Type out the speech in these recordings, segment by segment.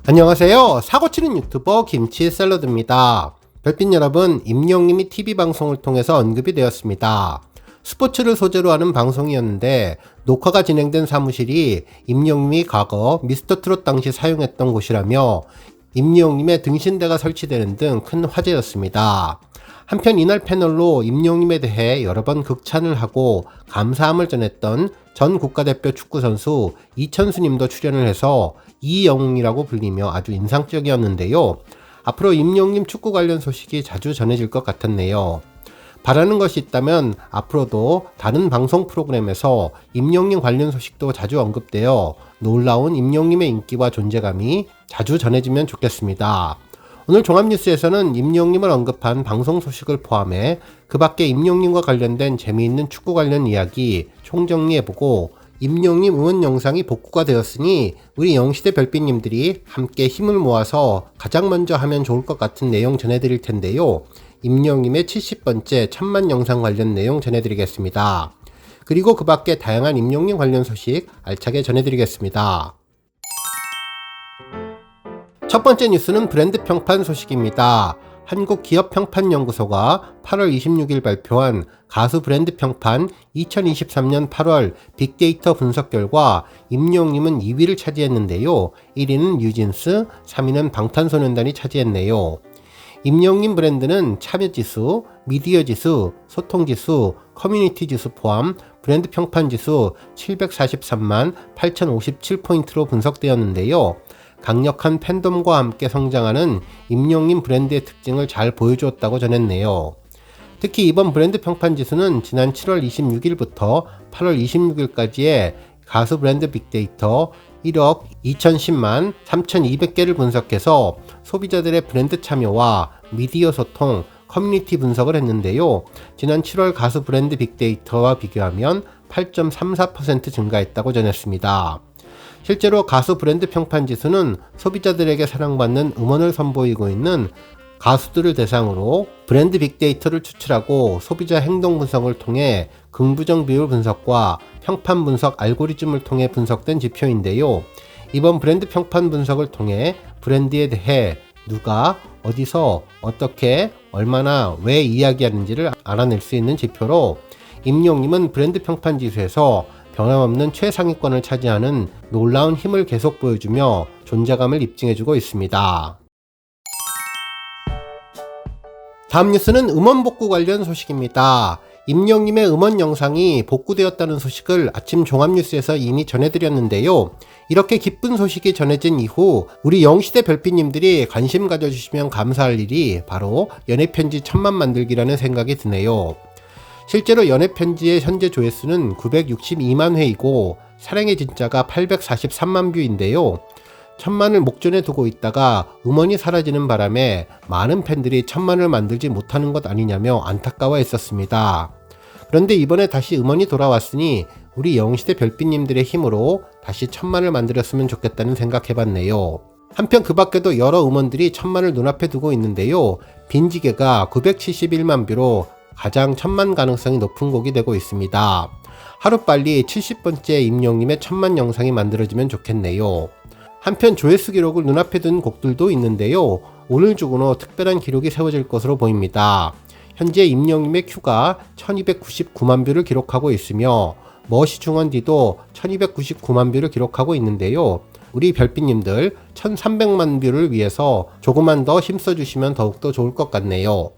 안녕하세요. 사고치는 유튜버 김치샐러드입니다. 별빛 여러분, 임영님이 TV방송을 통해서 언급이 되었습니다. 스포츠를 소재로 하는 방송이었는데 녹화가 진행된 사무실이 임영님이 과거 미스터트롯 당시 사용했던 곳이라며 임영님의 등신대가 설치되는 등 큰 화제였습니다. 한편 이날 패널로 임영님에 대해 여러 번 극찬을 하고 감사함을 전했던 전 국가대표 축구선수 이천수님도 출연을 해서 이영웅이라고 불리며 아주 인상적이었는데요. 앞으로 임영님 축구 관련 소식이 자주 전해질 것 같았네요. 바라는 것이 있다면 앞으로도 다른 방송 프로그램에서 임영님 관련 소식도 자주 언급되어 놀라운 임영님의 인기와 존재감이 자주 전해지면 좋겠습니다. 오늘 종합뉴스에서는 임영님을 언급한 방송 소식을 포함해 그 밖에 임영님과 관련된 재미있는 축구 관련 이야기 총정리해보고 임영님 응원 영상이 복구가 되었으니 우리 영시대 별빛님들이 함께 힘을 모아서 가장 먼저 하면 좋을 것 같은 내용 전해드릴 텐데요. 임영님의 70번째 1000만 영상 관련 내용 전해드리겠습니다. 그리고 그 밖에 다양한 임영님 관련 소식 알차게 전해드리겠습니다. 첫 번째 뉴스는 브랜드 평판 소식입니다. 한국기업평판연구소가 8월 26일 발표한 가수 브랜드 평판 2023년 8월 빅데이터 분석 결과 임영님은 2위를 차지했는데요. 1위는 뉴진스, 3위는 방탄소년단이 차지했네요. 임영님 브랜드는 참여지수, 미디어지수, 소통지수, 커뮤니티지수 포함 브랜드 평판지수 743만 8057포인트로 분석되었는데요. 강력한 팬덤과 함께 성장하는 임영님 브랜드의 특징을 잘 보여주었다고 전했네요. 특히 이번 브랜드 평판지수는 지난 7월 26일부터 8월 26일까지의 가수 브랜드 빅데이터 1억 2010만 3200개를 분석해서 소비자들의 브랜드 참여와 미디어 소통, 커뮤니티 분석을 했는데요. 지난 7월 가수 브랜드 빅데이터와 비교하면 8.34% 증가했다고 전했습니다. 실제로 가수 브랜드 평판 지수는 소비자들에게 사랑받는 음원을 선보이고 있는 가수들을 대상으로 브랜드 빅데이터를 추출하고 소비자 행동 분석을 통해 긍부정 비율 분석과 평판 분석 알고리즘을 통해 분석된 지표인데요. 이번 브랜드 평판 분석을 통해 브랜드에 대해 누가, 어디서, 어떻게, 얼마나, 왜 이야기하는지를 알아낼 수 있는 지표로 임영님은 브랜드 평판 지수에서 변함없는 최상위권을 차지하는 놀라운 힘을 계속 보여주며 존재감을 입증해주고 있습니다. 다음 뉴스는 음원 복구 관련 소식입니다. 임영님의 음원 영상이 복구되었다는 소식을 아침 종합뉴스에서 이미 전해드렸는데요. 이렇게 기쁜 소식이 전해진 이후 우리 영시대 별빛님들이 관심 가져주시면 감사할 일이 바로 연애편지 1000만 만들기라는 생각이 드네요. 실제로 연애편지의 현재 조회수는 962만 회이고 사랑의 진짜가 843만 뷰인데요. 1000만을 목전에 두고 있다가 음원이 사라지는 바람에 많은 팬들이 1000만을 만들지 못하는 것 아니냐며 안타까워 했었습니다. 그런데 이번에 다시 음원이 돌아왔으니 우리 영시대 별빛님들의 힘으로 다시 1000만을 만들었으면 좋겠다는 생각해봤네요. 한편 그 밖에도 여러 음원들이 1000만을 눈앞에 두고 있는데요. 빈지개가 971만 뷰로 가장 1000만 가능성이 높은 곡이 되고 있습니다. 하루빨리 70번째 임영님의 1000만 영상이 만들어지면 좋겠네요. 한편 조회수 기록을 눈앞에 둔 곡들도 있는데요. 오늘 중으로 특별한 기록이 세워질 것으로 보입니다. 현재 임영님의 큐가 1299만 뷰를 기록하고 있으며 머시 중원디도 1299만 뷰를 기록하고 있는데요. 우리 별빛님들 1300만 뷰를 위해서 조금만 더 힘써주시면 더욱더 좋을 것 같네요.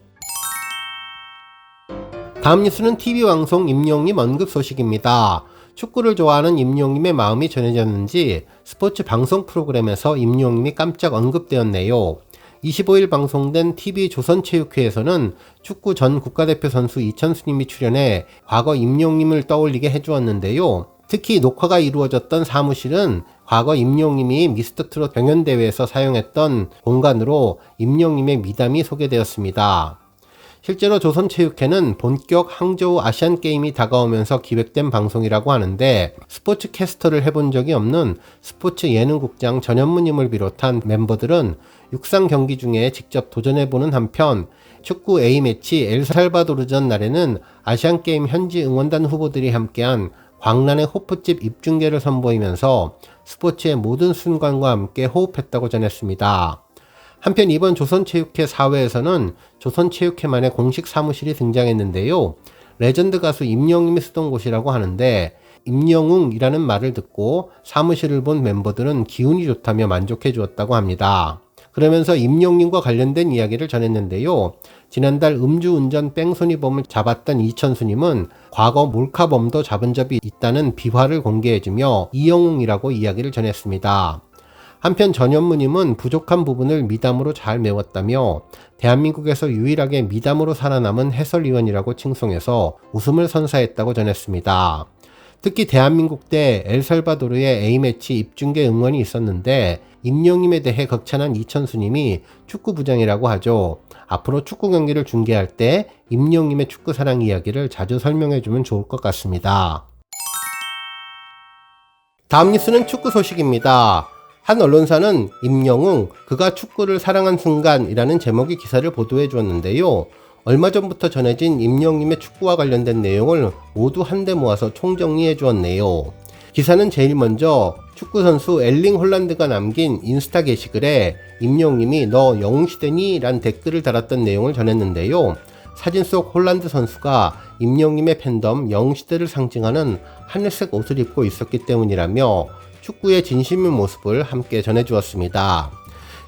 다음 뉴스는 TV방송 임영님 언급 소식입니다. 축구를 좋아하는 임영님의 마음이 전해졌는지 스포츠 방송 프로그램에서 임영님이 깜짝 언급되었네요. 25일 방송된 TV조선체육회에서는 축구 전 국가대표 선수 이천수님이 출연해 과거 임영님을 떠올리게 해주었는데요. 특히 녹화가 이루어졌던 사무실은 과거 임영님이 미스터트롯 경연대회에서 사용했던 공간으로 임영님의 미담이 소개되었습니다. 실제로 조선체육회는 본격 항저우 아시안게임이 다가오면서 기획된 방송이라고 하는데 스포츠 캐스터를 해본 적이 없는 스포츠 예능국장 전현무님을 비롯한 멤버들은 육상 경기 중에 직접 도전해보는 한편 축구 A매치 엘살바도르전 날에는 아시안게임 현지 응원단 후보들이 함께한 광란의 호프집 입중계를 선보이면서 스포츠의 모든 순간과 함께 호흡했다고 전했습니다. 한편 이번 조선체육회 사회에서는 조선체육회만의 공식 사무실이 등장했는데요. 레전드 가수 임영웅이 쓰던 곳이라고 하는데 임영웅이라는 말을 듣고 사무실을 본 멤버들은 기운이 좋다며 만족해 주었다고 합니다. 그러면서 임영웅과 관련된 이야기를 전했는데요. 지난달 음주운전 뺑소니범을 잡았던 이천수님은 과거 몰카범도 잡은 적이 있다는 비화를 공개해주며 이영웅이라고 이야기를 전했습니다. 한편 전현무님은 부족한 부분을 미담으로 잘 메웠다며 대한민국에서 유일하게 미담으로 살아남은 해설위원이라고 칭송해서 웃음을 선사했다고 전했습니다. 특히 대한민국 대 엘살바도르의 A매치 입중계 응원이 있었는데 임영웅에 대해 극찬한 이천수님이 축구부장이라고 하죠. 앞으로 축구 경기를 중계할 때 임영웅의 축구 사랑 이야기를 자주 설명해주면 좋을 것 같습니다. 다음 뉴스는 축구 소식입니다. 한 언론사는 임영웅, 그가 축구를 사랑한 순간이라는 제목의 기사를 보도해 주었는데요. 얼마 전부터 전해진 임영웅의 축구와 관련된 내용을 모두 한데 모아서 총정리해 주었네요. 기사는 제일 먼저 축구선수 엘링 홀란드가 남긴 인스타 게시글에 임영웅이 너 영웅시대니? 란 댓글을 달았던 내용을 전했는데요. 사진 속 홀란드 선수가 임영웅의 팬덤 영웅시대를 상징하는 하늘색 옷을 입고 있었기 때문이라며 축구의 진심인 모습을 함께 전해주었습니다.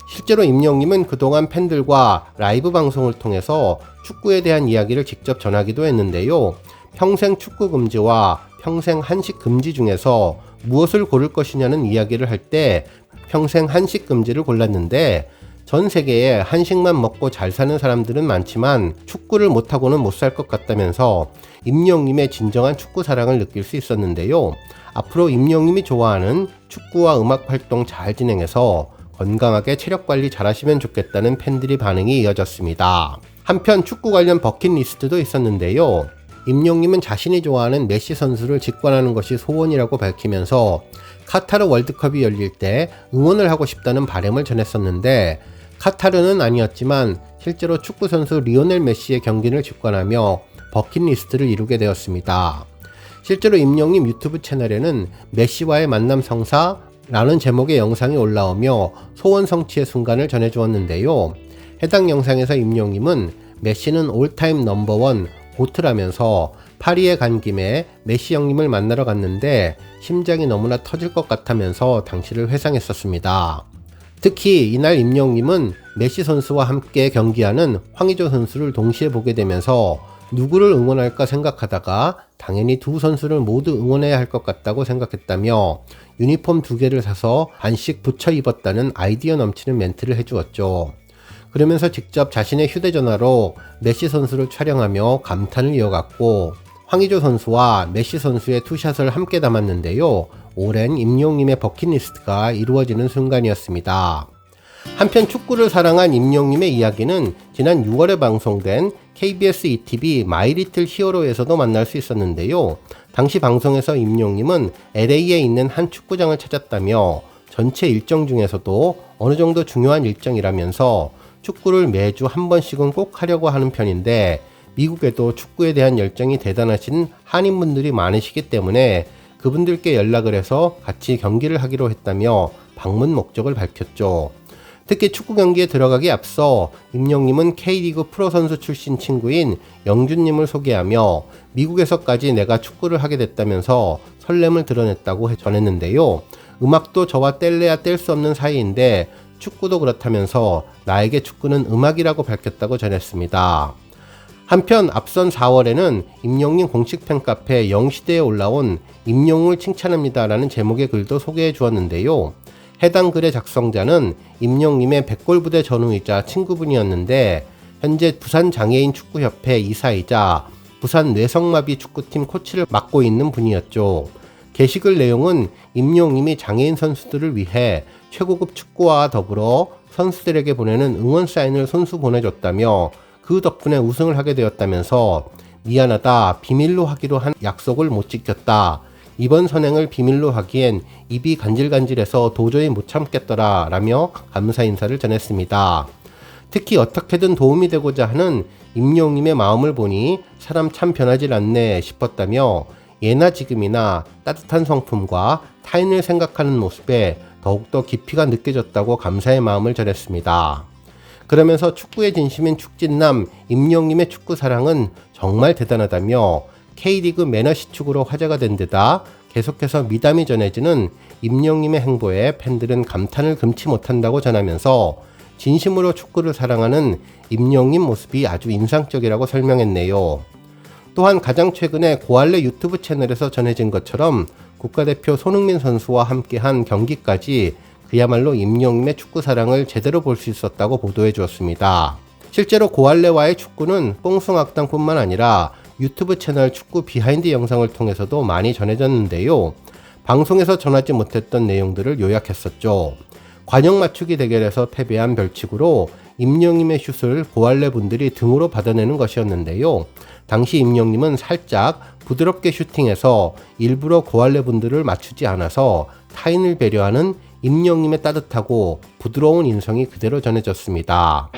실제로 임영웅은 그동안 팬들과 라이브 방송을 통해서 축구에 대한 이야기를 직접 전하기도 했는데요. 평생 축구 금지와 평생 한식 금지 중에서 무엇을 고를 것이냐는 이야기를 할 때 평생 한식 금지를 골랐는데 전 세계에 한식만 먹고 잘 사는 사람들은 많지만 축구를 못하고는 못 살 것 같다면서 임영웅의 진정한 축구 사랑을 느낄 수 있었는데요. 앞으로 임영웅이 좋아하는 축구와 음악 활동 잘 진행해서 건강하게 체력 관리 잘 하시면 좋겠다는 팬들의 반응이 이어졌습니다. 한편 축구 관련 버킷리스트도 있었는데요. 임영웅은 자신이 좋아하는 메시 선수를 직관하는 것이 소원이라고 밝히면서 카타르 월드컵이 열릴 때 응원을 하고 싶다는 바람을 전했었는데 카타르는 아니었지만 실제로 축구 선수 리오넬 메시의 경기를 직관하며 버킷리스트를 이루게 되었습니다. 실제로 임영웅 유튜브 채널에는 메시와의 만남 성사라는 제목의 영상이 올라오며 소원 성취의 순간을 전해주었는데요. 해당 영상에서 임영웅은 메시는 올타임 넘버원 고트라면서 파리에 간 김에 메시 형님을 만나러 갔는데 심장이 너무나 터질 것 같다면서 당시를 회상했었습니다. 특히 이날 임영웅은 메시 선수와 함께 경기하는 황의조 선수를 동시에 보게 되면서 누구를 응원할까 생각하다가 당연히 두 선수를 모두 응원해야 할 것 같다고 생각했다며 유니폼 2개를 사서 반씩 붙여 입었다는 아이디어 넘치는 멘트를 해주었죠. 그러면서 직접 자신의 휴대전화로 메시 선수를 촬영하며 감탄을 이어갔고 황의조 선수와 메시 선수의 투샷을 함께 담았는데요. 오랜 임영웅의 버킷리스트가 이루어지는 순간이었습니다. 한편 축구를 사랑한 임영웅의 이야기는 지난 6월에 방송된 KBS ETV 마이리틀 히어로에서도 만날 수 있었는데요. 당시 방송에서 임영웅은 LA에 있는 한 축구장을 찾았다며 전체 일정 중에서도 어느 정도 중요한 일정이라면서 축구를 매주 한 번씩은 꼭 하려고 하는 편인데 미국에도 축구에 대한 열정이 대단하신 한인분들이 많으시기 때문에 그분들께 연락을 해서 같이 경기를 하기로 했다며 방문 목적을 밝혔죠. 특히 축구 경기에 들어가기 앞서 임영웅은 K리그 프로 선수 출신 친구인 영준님을 소개하며 미국에서까지 내가 축구를 하게 됐다면서 설렘을 드러냈다고 전했는데요. 음악도 저와 뗄래야 뗄 수 없는 사이인데 축구도 그렇다면서 나에게 축구는 음악이라고 밝혔다고 전했습니다. 한편 앞선 4월에는 임영웅 공식 팬카페 영시대에 올라온 임영웅을 칭찬합니다 라는 제목의 글도 소개해 주었는데요. 해당 글의 작성자는 임영웅의 백골부대 전우이자 친구분이었는데 현재 부산장애인 축구협회 이사이자 부산 뇌성마비 축구팀 코치를 맡고 있는 분이었죠. 게시글 내용은 임영웅이 장애인 선수들을 위해 최고급 축구와 더불어 선수들에게 보내는 응원 사인을 손수 보내줬다며 그 덕분에 우승을 하게 되었다면서 미안하다, 비밀로 하기로 한 약속을 못 지켰다. 이번 선행을 비밀로 하기엔 입이 간질간질해서 도저히 못 참겠더라 라며 감사 인사를 전했습니다. 특히 어떻게든 도움이 되고자 하는 임영웅의 마음을 보니 사람 참 변하질 않네 싶었다며 예나 지금이나 따뜻한 성품과 타인을 생각하는 모습에 더욱더 깊이가 느껴졌다고 감사의 마음을 전했습니다. 그러면서 축구의 진심인 축진남 임영님의 축구 사랑은 정말 대단하다며 K리그 매너시 축으로 화제가 된 데다 계속해서 미담이 전해지는 임영님의 행보에 팬들은 감탄을 금치 못한다고 전하면서 진심으로 축구를 사랑하는 임영님 모습이 아주 인상적이라고 설명했네요. 또한 가장 최근에 고알레 유튜브 채널에서 전해진 것처럼 국가대표 손흥민 선수와 함께한 경기까지 그야말로 임영님의 축구 사랑을 제대로 볼 수 있었다고 보도해 주었습니다. 실제로 고알레와의 축구는 뽕숭악당뿐만 아니라 유튜브 채널 축구 비하인드 영상을 통해서도 많이 전해졌는데요. 방송에서 전하지 못했던 내용들을 요약했었죠. 관역 맞추기 대결에서 패배한 별칙으로 임영님의 슛을 고알레 분들이 등으로 받아내는 것이었는데요. 당시 임영님은 살짝 부드럽게 슈팅해서 일부러 고알레 분들을 맞추지 않아서 타인을 배려하는 임영님의 따뜻하고 부드러운 인성이 그대로 전해졌습니다.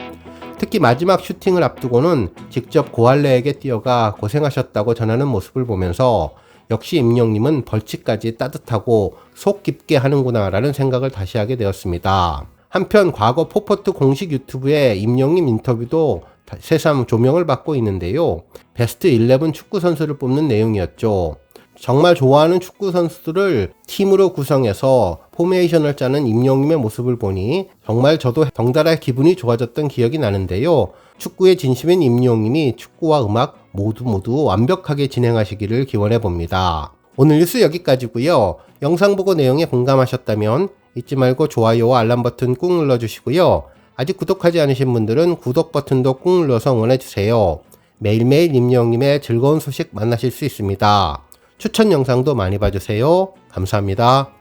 특히 마지막 슈팅을 앞두고는 직접 고알레에게 뛰어가 고생하셨다고 전하는 모습을 보면서 역시 임영님은 벌칙까지 따뜻하고 속 깊게 하는구나 라는 생각을 다시 하게 되었습니다. 한편 과거 포포트 공식 유튜브에 임영님 인터뷰도 새삼 조명을 받고 있는데요. 베스트 11 축구 선수를 뽑는 내용이었죠. 정말 좋아하는 축구 선수들을 팀으로 구성해서 포메이션을 짜는 임영님의 모습을 보니 정말 저도 덩달아 기분이 좋아졌던 기억이 나는데요. 축구의 진심인 임영님이 축구와 음악 모두 완벽하게 진행하시기를 기원해 봅니다. 오늘 뉴스 여기까지고요. 영상 보고 내용에 공감하셨다면 잊지 말고 좋아요와 알람 버튼 꾹 눌러주시고요. 아직 구독하지 않으신 분들은 구독 버튼도 꾹 눌러서 응원해주세요. 매일매일 임영님의 즐거운 소식 만나실 수 있습니다. 추천 영상도 많이 봐주세요. 감사합니다.